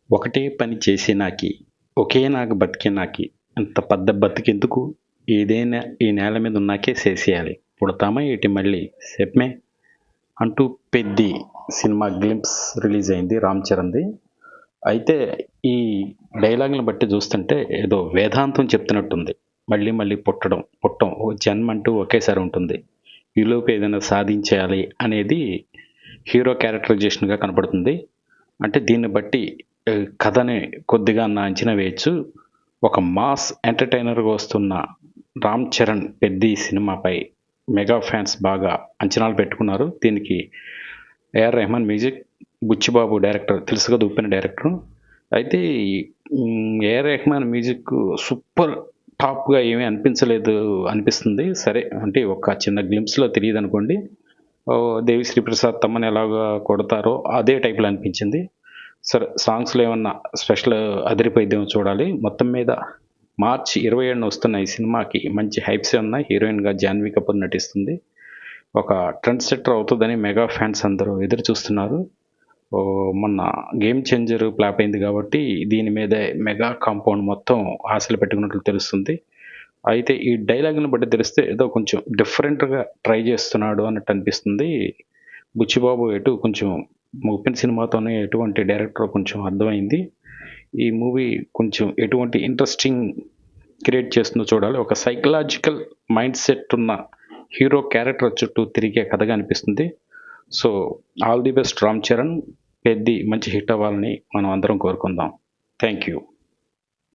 ఒకటే పని చేసినాకి, ఒకే నాగ బతికినాకి, ఇంత పెద్ద బతికెందుకు? ఏదైనా ఈ నేల మీద ఉన్నాకే చేసేయాలి. పుడతామా ఏటి మళ్ళీ చెప్పమే అంటూ 'పెద్ది' సినిమా గ్లింప్స్ రిలీజ్ అయింది రామ్ చరణ్‌ది. అయితే ఈ డైలాగులను బట్టి చూస్తుంటే ఏదో వేదాంతం చెప్తున్నట్టుంది. మళ్ళీ మళ్ళీ పుట్టం. ఓ జన్మంటూ ఒకేసారి ఉంటుంది. ఈలోపు ఏదైనా సాధించేయాలి అనేది హీరో క్యారెక్టరైజేషన్‌గా కనపడుతుంది. అంటే దీన్ని బట్టి కథని కొద్దిగా అంచనా వేయొచ్చు. ఒక మాస్ ఎంటర్‌టైనర్‌గా వస్తున్న 'రామ్ చరణ్' 'పెద్ది' సినిమాపై మెగా ఫ్యాన్స్ బాగా అంచనాలు పెట్టుకున్నారు. దీనికి AR Rahman music, Buchibabu director, తెలుసు కదా ఉప్పెన డైరెక్టరు. అయితే ఏఆర్ రెహమాన్ మ్యూజిక్ సూపర్ టాప్‌గా ఏమీ అనిపించలేదు అనిపిస్తుంది. సరే అంటే ఒక చిన్న గ్లింప్స్‌లో తెలియదనుకోండి. 'దేవిశ్రీ ప్రసాద్' తమన్ ఎలాగా కొడతారో అదే టైప్‌లో అనిపించింది. సరే సాంగ్స్‌లో ఏమన్నా స్పెషల్ అదిరిపోయిద్దేమో చూడాలి. మొత్తం మీద మార్చి 27న వస్తున్న ఈ సినిమాకి మంచి హైప్సే ఉన్నాయి. హీరోయిన్‌గా జాన్వీ కపూర్ నటిస్తుంది. ఒక ట్రెండ్ సెట్టర్ అవుతదని మెగా ఫ్యాన్స్ అందరూ ఎదురు చూస్తున్నారు. మొన్న 'గేమ్ చేంజర్' ఫ్లాప్ అయింది కాబట్టి దీని మీదే మెగా కాంపౌండ్ మొత్తం ఆశలు పెట్టుకున్నట్లు తెలుస్తుంది. అయితే ఈ డైలాగులను బట్టి తెలిస్తే ఏదో కొంచెం డిఫరెంట్‌గా ట్రై చేస్తున్నాడు అన్నట్టు అనిపిస్తుంది. బుచ్చిబాబు ఎటు కొంచెం 'ఉప్పెన' సినిమాతోనే ఎటువంటి డైరెక్టరో కొంచెం అర్థమైంది. ఈ మూవీ కొంచెం ఎటువంటి ఇంట్రెస్టింగ్ క్రియేట్ చేస్తుందో చూడాలి. ఒక సైకలాజికల్ మైండ్ సెట్ ఉన్న హీరో క్యారెక్టర్ చుట్టూ తిరిగే కథగా అనిపిస్తుంది. So, all the best Ram Charan. 'Peddi' మంచి హిట్ అవ్వాలని మనం అందరం కోరుకుందాం. Thank you.